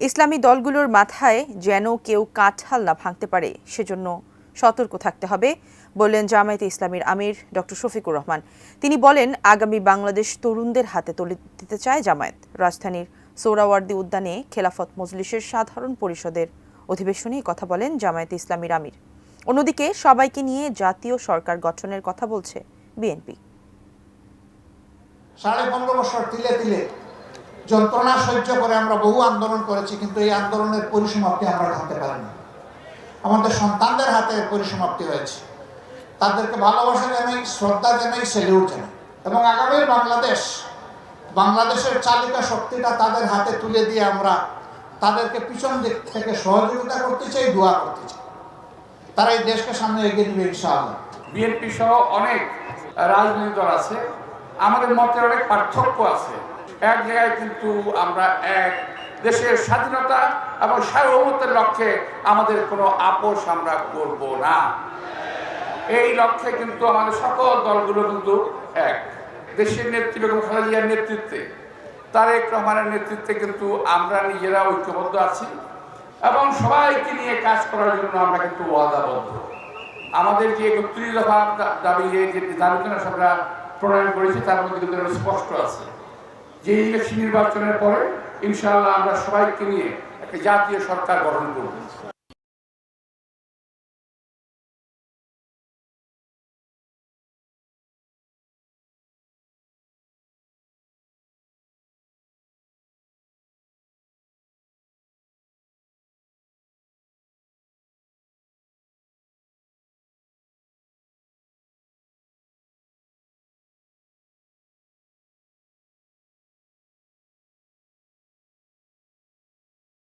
ইসলামী দলগুলোর মাথায় যেন কেউ কাঁঠাল না ভাঙতে পারে সেজন্য সতর্ক থাকতে হবে বললেন জামায়াতে ইসলামীর আমির ডক্টর শফিকুর রহমান। তিনি বলেন, আগামী বাংলাদেশ তরুণদের হাতে তুলে দিতে চায় জামায়াত। রাজধানীর সোহরাওয়ার্দী উদ্যানে খেলাফত মজলিসের সাধারণ পরিষদের অধিবেশনে কথা বলেন জামায়াতে ইসলামীর আমির। অন্যদিকে সবাইকে নিয়ে জাতীয় সরকার গঠনের কথা বলছে বিএনপি। 15.5 বছর তিলে তিলে যন্ত্রণা সহ্য করে আমরা বহু আন্দোলন করেছি, কিন্তু এই আন্দোলনের পরিসমাপ্তি আমরা ঘটাতে পারিনি। আমাদের সন্তানদের হাতে পরিসমাপ্তি হয়েছে। তাদেরকে ভালোবাসা জানাই, শ্রদ্ধা জানাই, স্যালিউট জানাই এবং আগামীর বাংলাদেশের চালিকা শক্তিটা তাদের হাতে তুলে দিয়ে আমরা তাদেরকে পিছন দিক থেকে সহযোগিতা করতে চাই, দোয়া করতে চাই। তারা এই দেশকে সামনে এগিয়ে নেবে ইনশাআল্লাহ। বিএনপি সহ অনেক রাজনৈতিক দল আছে, আমাদের মতের অনেক পার্থক্য আছে। এক জায়গায় কিন্তু আমরা এক দেশের স্বাধীনতা এবং সার্বভৌমত্বের লক্ষ্যে আমাদের কোনো আপোষ আমরা করব না। এই লক্ষ্যে কিন্তু আমাদের সকল দলগুলো কিন্তু এক। দেশের নেত্রী বেগম খালেদা জিয়ার নেতৃত্বে, তারেক রহমানের নেতৃত্বে কিন্তু আমরা নিজেরা ঐক্যবদ্ধ আছি এবং সবাইকে নিয়ে কাজ করার জন্য আমরা কিন্তু ওয়াদাবদ্ধ। আমাদের যে ৩১ দফা দাবি, যে দাবিগুলো আমরা প্রণয়ন করেছি তার মধ্যে কিন্তু স্পষ্ট আছে যে ইলেকশন নির্বাচনের পরে ইনশাআল্লাহ আমরা সবাইকে নিয়ে একটা জাতীয় সরকার গঠন করব।